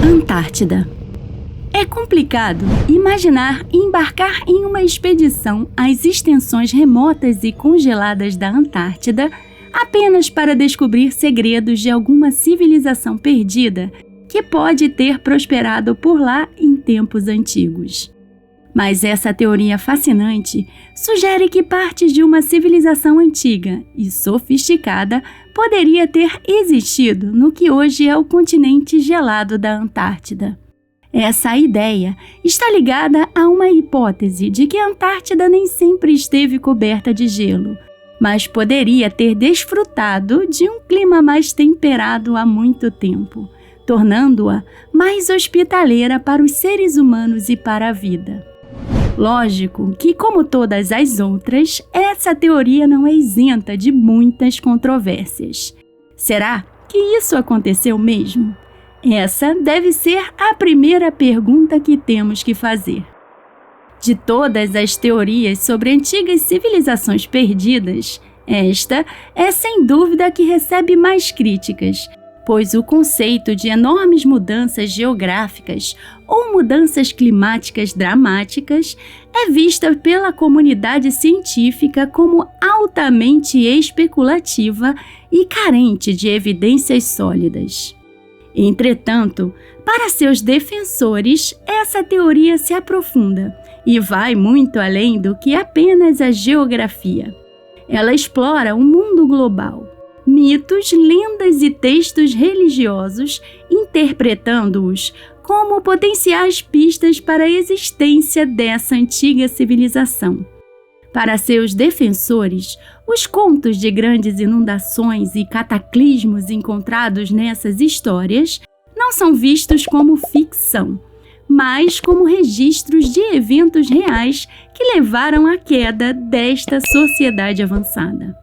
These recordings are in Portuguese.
Antártida. É complicado imaginar embarcar em uma expedição às extensões remotas e congeladas da Antártida apenas para descobrir segredos de alguma civilização perdida que pode ter prosperado por lá em tempos antigos. Mas essa teoria fascinante sugere que parte de uma civilização antiga e sofisticada poderia ter existido no que hoje é o continente gelado da Antártida. Essa ideia está ligada a uma hipótese de que a Antártida nem sempre esteve coberta de gelo, mas poderia ter desfrutado de um clima mais temperado há muito tempo, tornando-a mais hospitaleira para os seres humanos e para a vida. Lógico que, como todas as outras, essa teoria não é isenta de muitas controvérsias. Será que isso aconteceu mesmo? Essa deve ser a primeira pergunta que temos que fazer. De todas as teorias sobre antigas civilizações perdidas, esta é sem dúvida a que recebe mais críticas, pois o conceito de enormes mudanças geográficas ou mudanças climáticas dramáticas é vista pela comunidade científica como altamente especulativa e carente de evidências sólidas. Entretanto, para seus defensores, essa teoria se aprofunda e vai muito além do que apenas a geografia. Ela explora o mundo global, mitos, lendas e textos religiosos, interpretando-os como potenciais pistas para a existência dessa antiga civilização. Para seus defensores, os contos de grandes inundações e cataclismos encontrados nessas histórias não são vistos como ficção, mas como registros de eventos reais que levaram à queda desta sociedade avançada.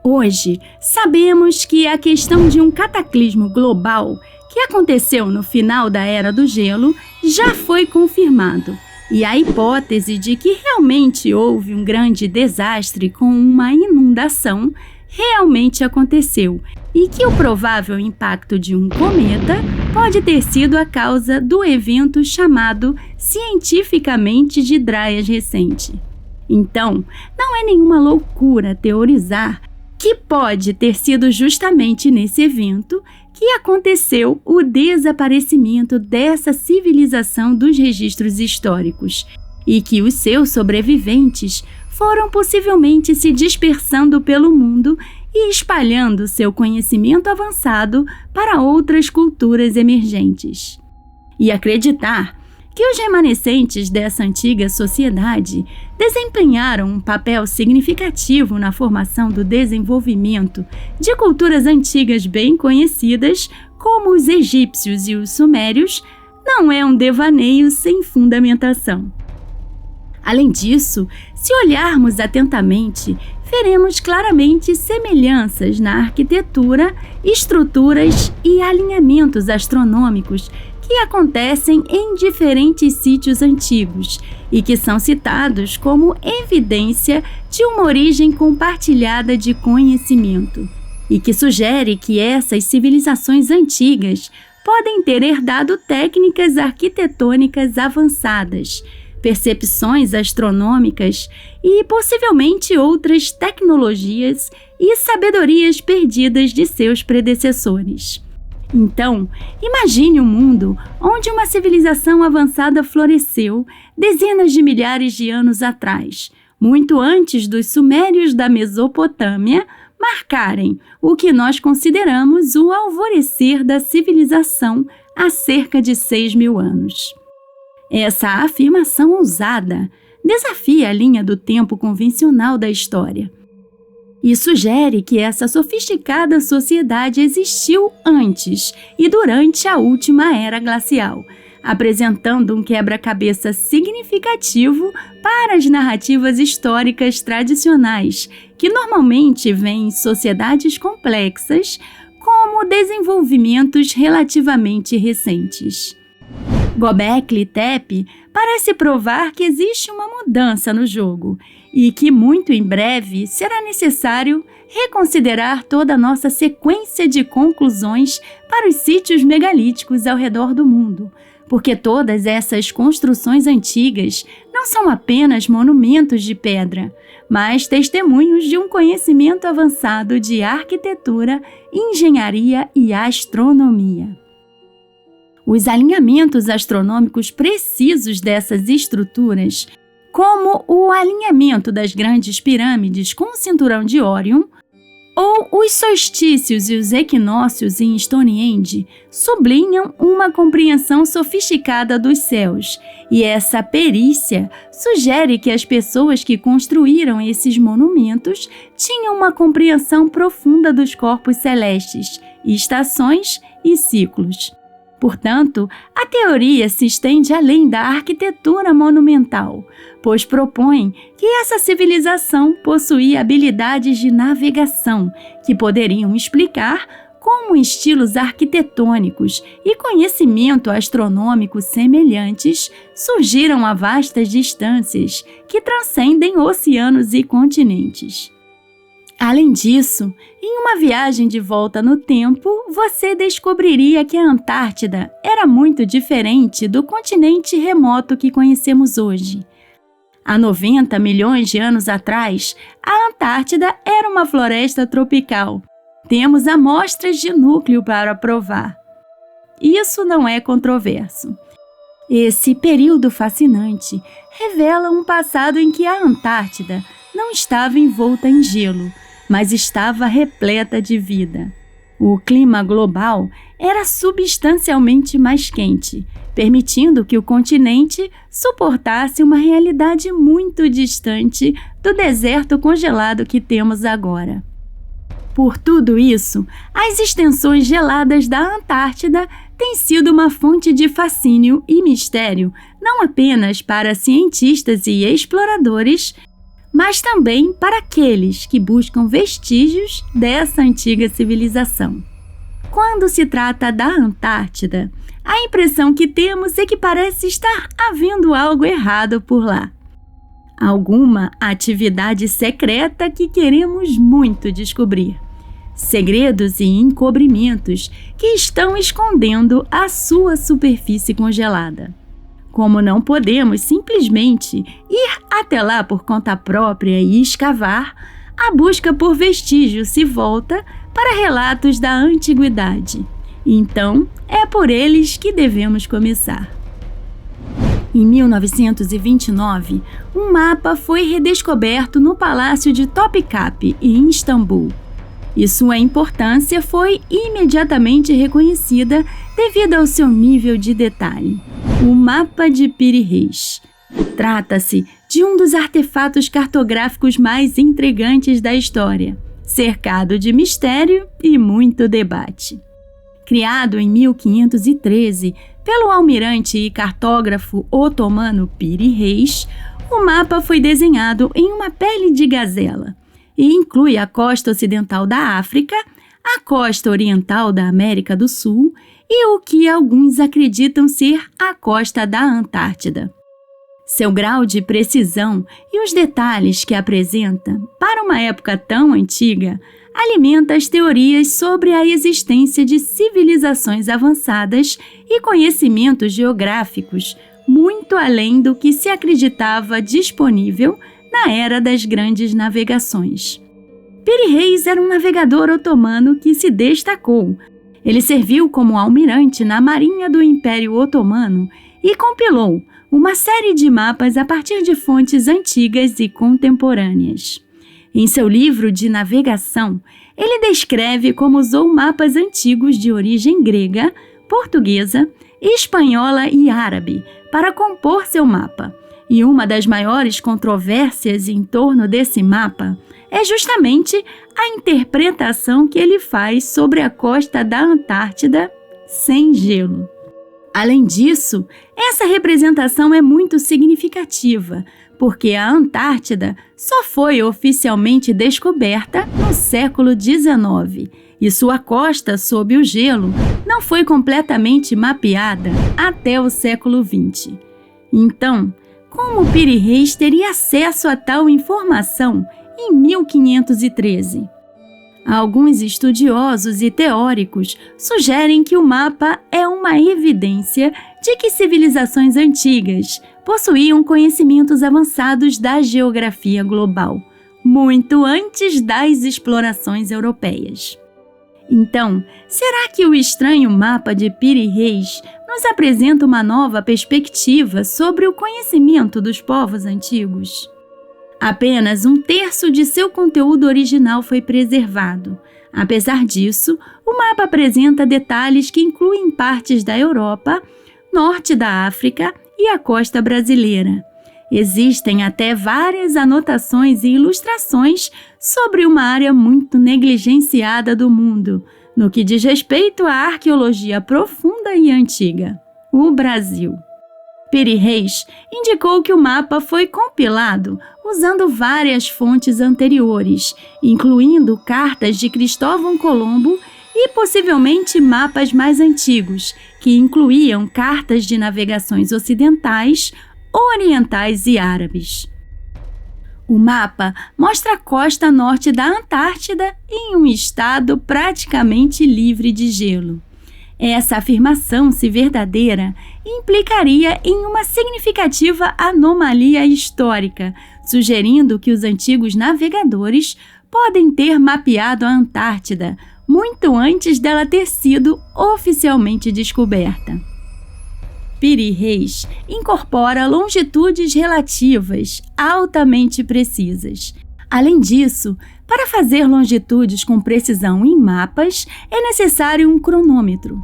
Hoje, sabemos que a questão de um cataclismo global que aconteceu no final da Era do Gelo já foi confirmado, e a hipótese de que realmente houve um grande desastre com uma inundação realmente aconteceu, e que o provável impacto de um cometa pode ter sido a causa do evento chamado cientificamente de Dryas recente. Então, não é nenhuma loucura teorizar que pode ter sido justamente nesse evento que aconteceu o desaparecimento dessa civilização dos registros históricos e que os seus sobreviventes foram possivelmente se dispersando pelo mundo e espalhando seu conhecimento avançado para outras culturas emergentes. E acreditar que os remanescentes dessa antiga sociedade desempenharam um papel significativo na formação do desenvolvimento de culturas antigas bem conhecidas, como os egípcios e os sumérios, não é um devaneio sem fundamentação. Além disso, se olharmos atentamente, veremos claramente semelhanças na arquitetura, estruturas e alinhamentos astronômicos que acontecem em diferentes sítios antigos e que são citados como evidência de uma origem compartilhada de conhecimento, e que sugere que essas civilizações antigas podem ter herdado técnicas arquitetônicas avançadas, percepções astronômicas e possivelmente outras tecnologias e sabedorias perdidas de seus predecessores. Então, imagine um mundo onde uma civilização avançada floresceu dezenas de milhares de anos atrás, muito antes dos sumérios da Mesopotâmia marcarem o que nós consideramos o alvorecer da civilização há cerca de 6.000 anos. Essa afirmação ousada desafia a linha do tempo convencional da história e sugere que essa sofisticada sociedade existiu antes e durante a última era glacial, apresentando um quebra-cabeça significativo para as narrativas históricas tradicionais, que normalmente veem sociedades complexas como desenvolvimentos relativamente recentes. Göbekli Tepe parece provar que existe uma mudança no jogo e que muito em breve será necessário reconsiderar toda a nossa sequência de conclusões para os sítios megalíticos ao redor do mundo, porque todas essas construções antigas não são apenas monumentos de pedra, mas testemunhos de um conhecimento avançado de arquitetura, engenharia e astronomia. Os alinhamentos astronômicos precisos dessas estruturas, como o alinhamento das grandes pirâmides com o cinturão de Órion, ou os solstícios e os equinócios em Stonehenge, sublinham uma compreensão sofisticada dos céus, e essa perícia sugere que as pessoas que construíram esses monumentos tinham uma compreensão profunda dos corpos celestes, estações e ciclos. Portanto, a teoria se estende além da arquitetura monumental, pois propõe que essa civilização possuía habilidades de navegação que poderiam explicar como estilos arquitetônicos e conhecimento astronômico semelhantes surgiram a vastas distâncias que transcendem oceanos e continentes. Além disso, em uma viagem de volta no tempo, você descobriria que a Antártida era muito diferente do continente remoto que conhecemos hoje. Há 90 milhões de anos atrás, a Antártida era uma floresta tropical. Temos amostras de núcleo para provar. Isso não é controverso. Esse período fascinante revela um passado em que a Antártida não estava envolta em gelo, mas estava repleta de vida. O clima global era substancialmente mais quente, permitindo que o continente suportasse uma realidade muito distante do deserto congelado que temos agora. Por tudo isso, as extensões geladas da Antártida têm sido uma fonte de fascínio e mistério, não apenas para cientistas e exploradores, mas também para aqueles que buscam vestígios dessa antiga civilização. Quando se trata da Antártida, a impressão que temos é que parece estar havendo algo errado por lá. Alguma atividade secreta que queremos muito descobrir. Segredos e encobrimentos que estão escondendo a sua superfície congelada. Como não podemos simplesmente ir até lá por conta própria e escavar, a busca por vestígios se volta para relatos da antiguidade. Então, é por eles que devemos começar. Em 1929, um mapa foi redescoberto no Palácio de Topkapı, em Istambul. E sua importância foi imediatamente reconhecida devido ao seu nível de detalhe. O Mapa de Piri Reis. Trata-se de um dos artefatos cartográficos mais intrigantes da história, cercado de mistério e muito debate. Criado em 1513 pelo almirante e cartógrafo otomano Piri Reis, o mapa foi desenhado em uma pele de gazela e inclui a costa ocidental da África, a costa oriental da América do Sul e o que alguns acreditam ser a costa da Antártida. Seu grau de precisão e os detalhes que apresenta, para uma época tão antiga, alimenta as teorias sobre a existência de civilizações avançadas e conhecimentos geográficos muito além do que se acreditava disponível na era das grandes navegações. Piri Reis era um navegador otomano que se destacou. Ele serviu como almirante na Marinha do Império Otomano e compilou uma série de mapas a partir de fontes antigas e contemporâneas. Em seu livro de navegação, ele descreve como usou mapas antigos de origem grega, portuguesa, espanhola e árabe para compor seu mapa. E uma das maiores controvérsias em torno desse mapa é justamente a interpretação que ele faz sobre a costa da Antártida sem gelo. Além disso, essa representação é muito significativa, porque a Antártida só foi oficialmente descoberta no século XIX e sua costa sob o gelo não foi completamente mapeada até o século XX. Então, como Piri Reis teria acesso a tal informação em 1513? Alguns estudiosos e teóricos sugerem que o mapa é uma evidência de que civilizações antigas possuíam conhecimentos avançados da geografia global, muito antes das explorações europeias. Então, será que o estranho mapa de Piri Reis nos apresenta uma nova perspectiva sobre o conhecimento dos povos antigos? Apenas 1/3 de seu conteúdo original foi preservado. Apesar disso, o mapa apresenta detalhes que incluem partes da Europa, norte da África e a costa brasileira. Existem até várias anotações e ilustrações sobre uma área muito negligenciada do mundo, no que diz respeito à arqueologia profunda e antiga: o Brasil. Piri Reis indicou que o mapa foi compilado usando várias fontes anteriores, incluindo cartas de Cristóvão Colombo e possivelmente mapas mais antigos, que incluíam cartas de navegações ocidentais, orientais e árabes. O mapa mostra a costa norte da Antártida em um estado praticamente livre de gelo. Essa afirmação, se verdadeira, implicaria em uma significativa anomalia histórica, sugerindo que os antigos navegadores podem ter mapeado a Antártida muito antes dela ter sido oficialmente descoberta. Piri Reis incorpora longitudes relativas altamente precisas. Além disso, para fazer longitudes com precisão em mapas, é necessário um cronômetro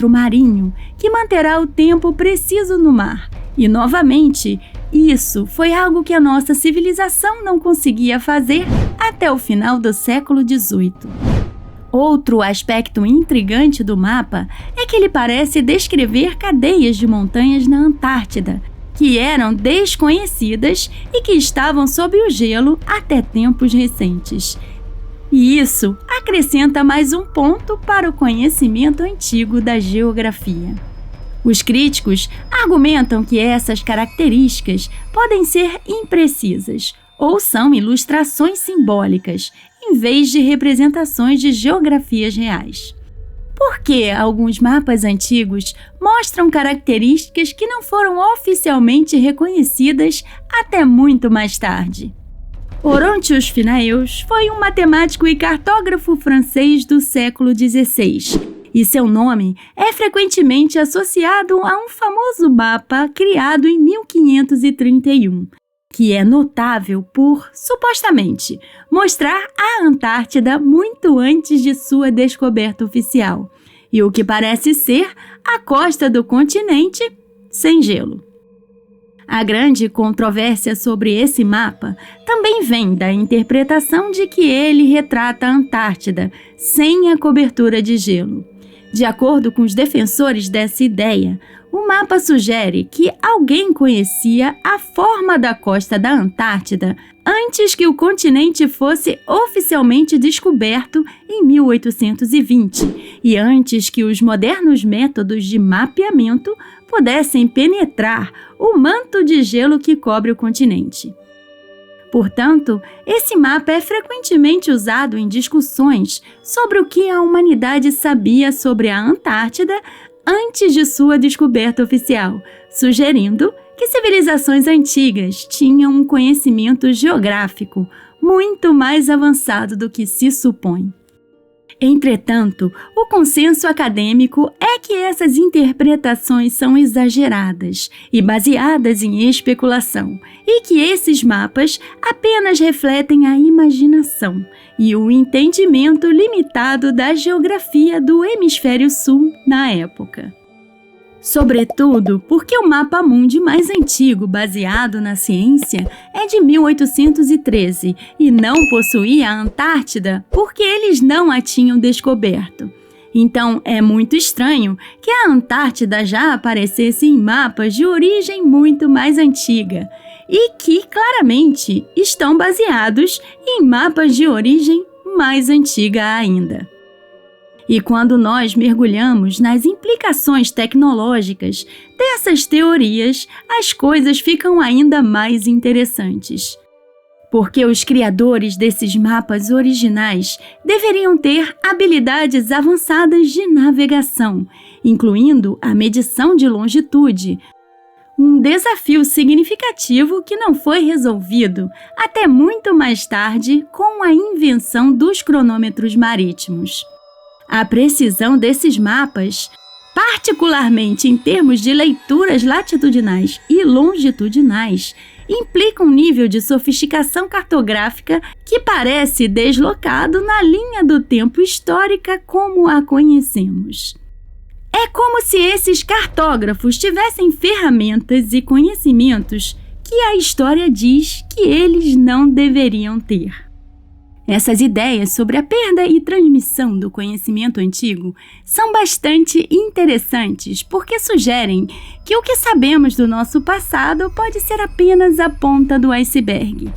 marinho que manterá o tempo preciso no mar. E, novamente, isso foi algo que a nossa civilização não conseguia fazer até o final do século XVIII. Outro aspecto intrigante do mapa é que ele parece descrever cadeias de montanhas na Antártida, que eram desconhecidas e que estavam sob o gelo até tempos recentes. E isso acrescenta mais um ponto para o conhecimento antigo da geografia. Os críticos argumentam que essas características podem ser imprecisas ou são ilustrações simbólicas, em vez de representações de geografias reais. Por que alguns mapas antigos mostram características que não foram oficialmente reconhecidas até muito mais tarde? Orontius Finaeus foi um matemático e cartógrafo francês do século XVI, e seu nome é frequentemente associado a um famoso mapa criado em 1531, que é notável por, supostamente, mostrar a Antártida muito antes de sua descoberta oficial, e o que parece ser a costa do continente sem gelo. A grande controvérsia sobre esse mapa também vem da interpretação de que ele retrata a Antártida sem a cobertura de gelo. De acordo com os defensores dessa ideia, o mapa sugere que alguém conhecia a forma da costa da Antártida antes que o continente fosse oficialmente descoberto em 1820 e antes que os modernos métodos de mapeamento pudessem penetrar o manto de gelo que cobre o continente. Portanto, esse mapa é frequentemente usado em discussões sobre o que a humanidade sabia sobre a Antártida antes de sua descoberta oficial, sugerindo que civilizações antigas tinham um conhecimento geográfico muito mais avançado do que se supõe. Entretanto, o consenso acadêmico é que essas interpretações são exageradas e baseadas em especulação, e que esses mapas apenas refletem a imaginação e o entendimento limitado da geografia do Hemisfério Sul na época. Sobretudo porque o mapa mundi mais antigo baseado na ciência é de 1813 e não possuía a Antártida porque eles não a tinham descoberto. Então é muito estranho que a Antártida já aparecesse em mapas de origem muito mais antiga e que claramente estão baseados em mapas de origem mais antiga ainda. E quando nós mergulhamos nas implicações tecnológicas dessas teorias, as coisas ficam ainda mais interessantes. porque os criadores desses mapas originais deveriam ter habilidades avançadas de navegação, incluindo a medição de longitude, um desafio significativo que não foi resolvido até muito mais tarde com a invenção dos cronômetros marítimos. A precisão desses mapas, particularmente em termos de leituras latitudinais e longitudinais, implica um nível de sofisticação cartográfica que parece deslocado na linha do tempo histórica como a conhecemos. É como se esses cartógrafos tivessem ferramentas e conhecimentos que a história diz que eles não deveriam ter. Essas ideias sobre a perda e transmissão do conhecimento antigo são bastante interessantes porque sugerem que o que sabemos do nosso passado pode ser apenas a ponta do iceberg.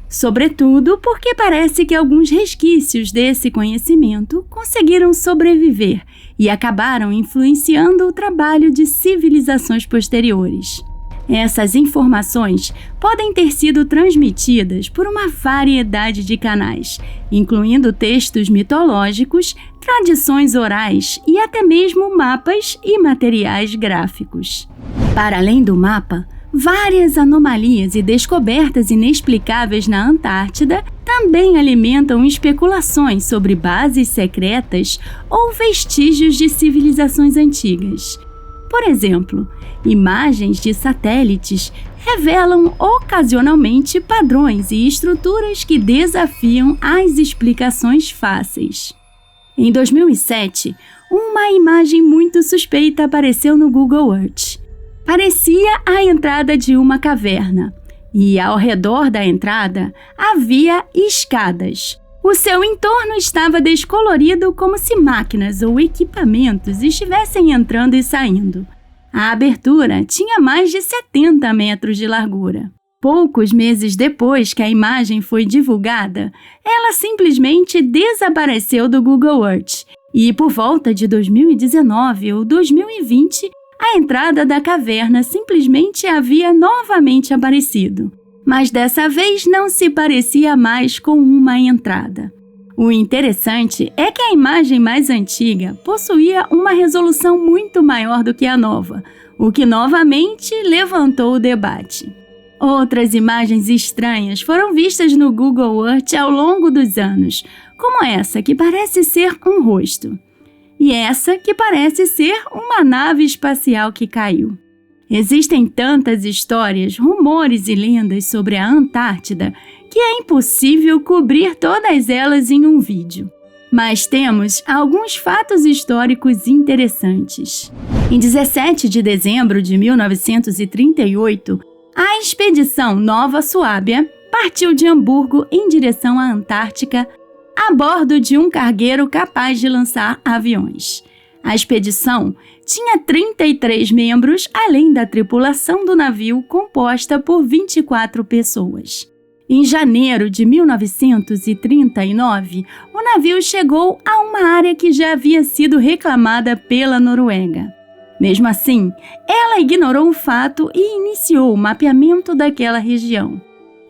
Sobretudo porque parece que alguns resquícios desse conhecimento conseguiram sobreviver e acabaram influenciando o trabalho de civilizações posteriores. Essas informações podem ter sido transmitidas por uma variedade de canais, incluindo textos mitológicos, tradições orais e até mesmo mapas e materiais gráficos. Para além do mapa, várias anomalias e descobertas inexplicáveis na Antártida também alimentam especulações sobre bases secretas ou vestígios de civilizações antigas. Por exemplo, imagens de satélites revelam ocasionalmente padrões e estruturas que desafiam as explicações fáceis. Em 2007, uma imagem muito suspeita apareceu no Google Earth. Parecia a entrada de uma caverna, e ao redor da entrada havia escadas. O seu entorno estava descolorido como se máquinas ou equipamentos estivessem entrando e saindo. A abertura tinha mais de 70 metros de largura. Poucos meses depois que a imagem foi divulgada, ela simplesmente desapareceu do Google Earth e, por volta de 2019 ou 2020, a entrada da caverna simplesmente havia novamente aparecido. Mas dessa vez não se parecia mais com uma entrada. O interessante é que a imagem mais antiga possuía uma resolução muito maior do que a nova, o que novamente levantou o debate. Outras imagens estranhas foram vistas no Google Earth ao longo dos anos, como essa que parece ser um rosto, e essa que parece ser uma nave espacial que caiu. Existem tantas histórias, rumores e lendas sobre a Antártida que é impossível cobrir todas elas em um vídeo. Mas temos alguns fatos históricos interessantes. Em 17 de dezembro de 1938, a expedição Nova Suábia partiu de Hamburgo em direção à Antártica a bordo de um cargueiro capaz de lançar aviões. A expedição tinha 33 membros, além da tripulação do navio, composta por 24 pessoas. Em janeiro de 1939, o navio chegou a uma área que já havia sido reclamada pela Noruega. Mesmo assim, ela ignorou o fato e iniciou o mapeamento daquela região.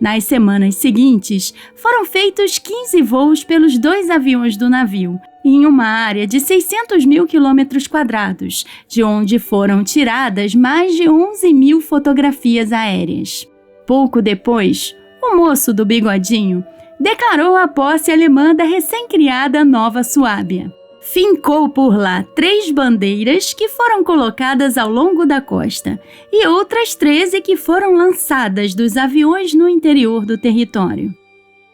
Nas semanas seguintes, foram feitos 15 voos pelos 2 aviões do navio, em uma área de 600 mil quilômetros quadrados, de onde foram tiradas mais de 11 mil fotografias aéreas. Pouco depois, o moço do bigodinho declarou a posse alemã da recém-criada Nova Suábia. Fincou por lá 3 bandeiras que foram colocadas ao longo da costa e outras 13 que foram lançadas dos aviões no interior do território.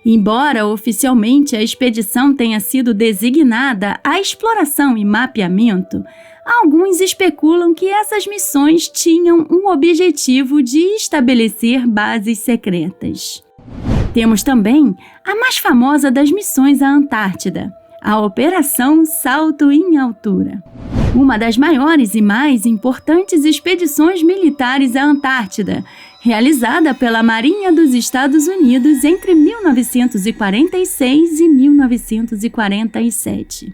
Embora oficialmente a expedição tenha sido designada à exploração e mapeamento, alguns especulam que essas missões tinham um objetivo de estabelecer bases secretas. Temos também a mais famosa das missões à Antártida, a Operação Salto em Altura. Uma das maiores e mais importantes expedições militares à Antártida, realizada pela Marinha dos Estados Unidos entre 1946 e 1947.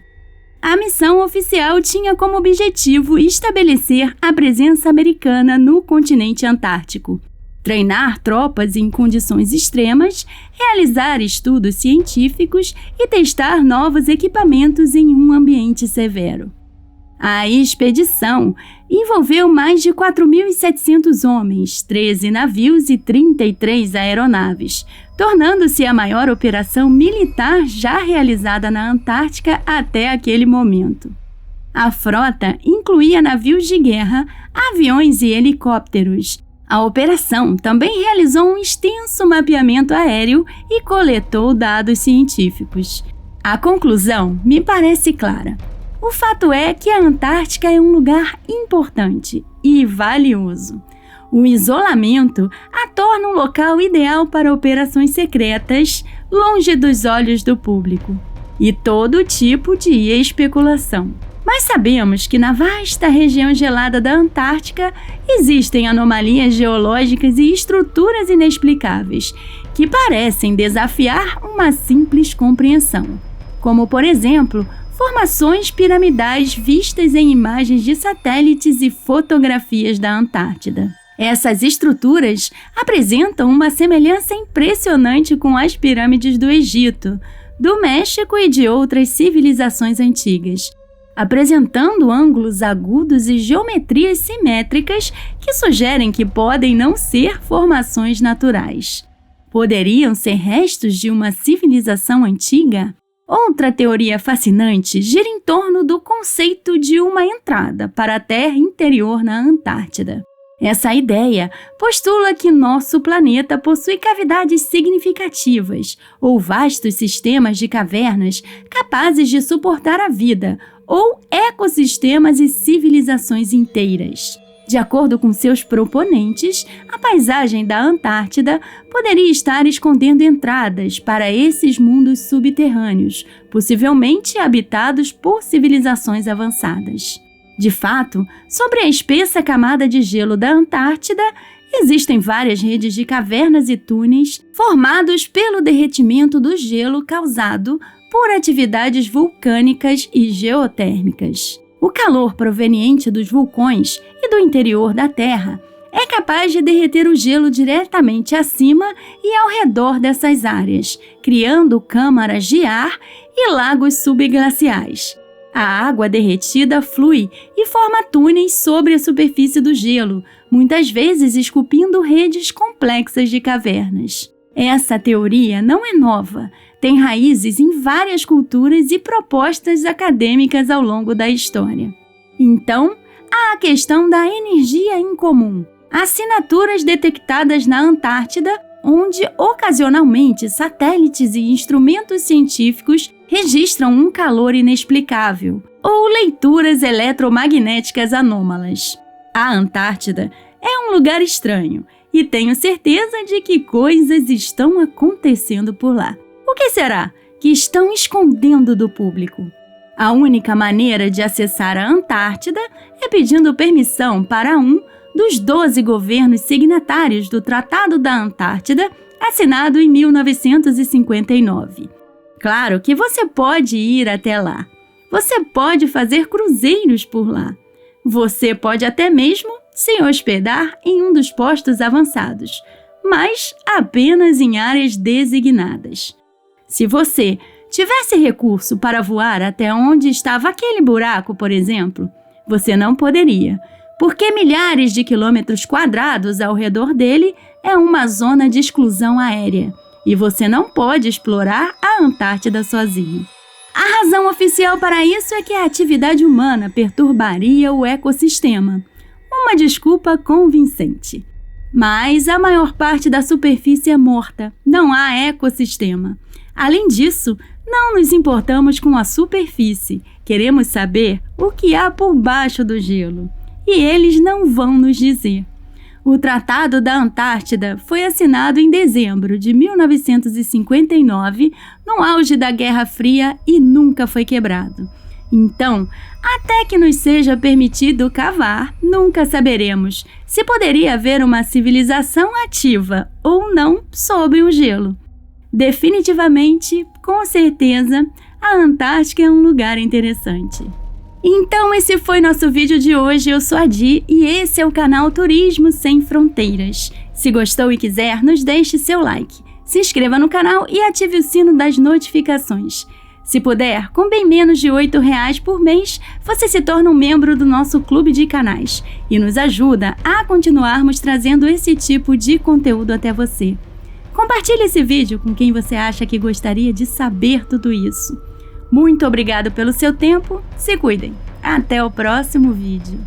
A missão oficial tinha como objetivo estabelecer a presença americana no continente antártico, treinar tropas em condições extremas, realizar estudos científicos e testar novos equipamentos em um ambiente severo. A expedição envolveu mais de 4.700 homens, 13 navios e 33 aeronaves, tornando-se a maior operação militar já realizada na Antártica até aquele momento. A frota incluía navios de guerra, aviões e helicópteros. A operação também realizou um extenso mapeamento aéreo e coletou dados científicos. A conclusão me parece clara. O fato é que a Antártica é um lugar importante e valioso. O isolamento a torna um local ideal para operações secretas, longe dos olhos do público, e todo tipo de especulação. Mas sabemos que na vasta região gelada da Antártica existem anomalias geológicas e estruturas inexplicáveis que parecem desafiar uma simples compreensão, como, por exemplo, formações piramidais vistas em imagens de satélites e fotografias da Antártida. Essas estruturas apresentam uma semelhança impressionante com as pirâmides do Egito, do México e de outras civilizações antigas, apresentando ângulos agudos e geometrias simétricas que sugerem que podem não ser formações naturais. Poderiam ser restos de uma civilização antiga? Outra teoria fascinante gira em torno do conceito de uma entrada para a Terra interior na Antártida. Essa ideia postula que nosso planeta possui cavidades significativas ou vastos sistemas de cavernas capazes de suportar a vida ou ecossistemas e civilizações inteiras. De acordo com seus proponentes, a paisagem da Antártida poderia estar escondendo entradas para esses mundos subterrâneos, possivelmente habitados por civilizações avançadas. De fato, sobre a espessa camada de gelo da Antártida, existem várias redes de cavernas e túneis formados pelo derretimento do gelo causado por atividades vulcânicas e geotérmicas. O calor proveniente dos vulcões e do interior da Terra é capaz de derreter o gelo diretamente acima e ao redor dessas áreas, criando câmaras de ar e lagos subglaciais. A água derretida flui e forma túneis sobre a superfície do gelo, muitas vezes esculpindo redes complexas de cavernas. Essa teoria não é nova, tem raízes em várias culturas e propostas acadêmicas ao longo da história. Então, há a questão da energia incomum. Assinaturas detectadas na Antártida, onde ocasionalmente satélites e instrumentos científicos registram um calor inexplicável, ou leituras eletromagnéticas anômalas. A Antártida é um lugar estranho e tenho certeza de que coisas estão acontecendo por lá. O que será que estão escondendo do público? A única maneira de acessar a Antártida é pedindo permissão para um dos 12 governos signatários do Tratado da Antártida, assinado em 1959. Claro que você pode ir até lá. Você pode fazer cruzeiros por lá. Você pode até mesmo se hospedar em um dos postos avançados, mas apenas em áreas designadas. Se você tivesse recurso para voar até onde estava aquele buraco, por exemplo, você não poderia, porque milhares de quilômetros quadrados ao redor dele é uma zona de exclusão aérea e você não pode explorar a Antártida sozinho. A razão oficial para isso é que a atividade humana perturbaria o ecossistema. Uma desculpa convincente. Mas a maior parte da superfície é morta, não há ecossistema. Além disso, não nos importamos com a superfície, queremos saber o que há por baixo do gelo. E eles não vão nos dizer. O Tratado da Antártida foi assinado em dezembro de 1959, no auge da Guerra Fria, e nunca foi quebrado. Então, até que nos seja permitido cavar, nunca saberemos se poderia haver uma civilização ativa ou não sob o gelo. Definitivamente, com certeza, a Antártica é um lugar interessante. Então esse foi nosso vídeo de hoje, eu sou a Di e esse é o canal Turismo Sem Fronteiras. Se gostou e quiser, nos deixe seu like, se inscreva no canal e ative o sino das notificações. Se puder, com bem menos de R$ 8 por mês, você se torna um membro do nosso clube de canais e nos ajuda a continuarmos trazendo esse tipo de conteúdo até você. Compartilhe esse vídeo com quem você acha que gostaria de saber tudo isso. Muito obrigado pelo seu tempo, se cuidem. Até o próximo vídeo.